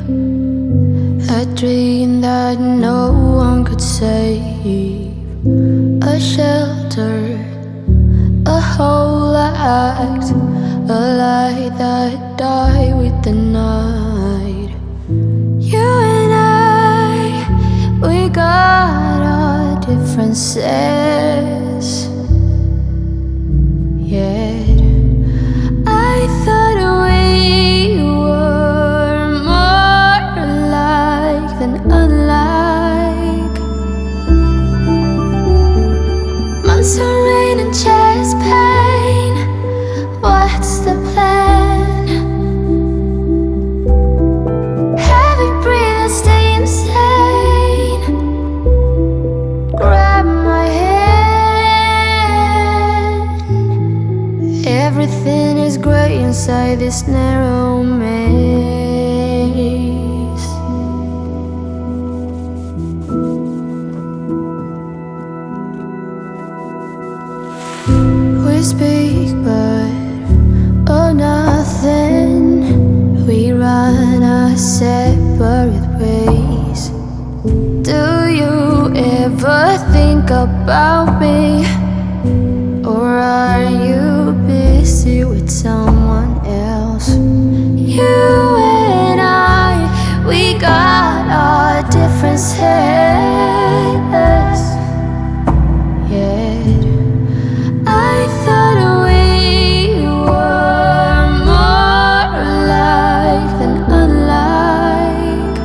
a dream that no one could save, a shelter, a whole act, a light that died with the night. You and I, we got our differences, yet I thought we were more alike than unlike. Months of rain and chest pain, what's the plan? Heavy breathe and stay insane. Grab my hand. Everything is grey inside this narrow maze. We speak but oh nothing. We run our separate ways. Do you ever think about me? Or are you busy with someone else? You and I, we got our differences, yet I thought we were more alike than unlike.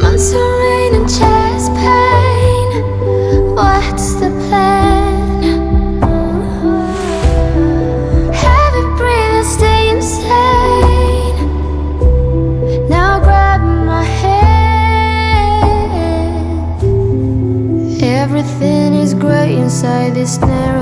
Months of rain and chest pain, what's the plan? Heavy breathe and stay insane. Now grab my hand. Everything is grey inside this narrow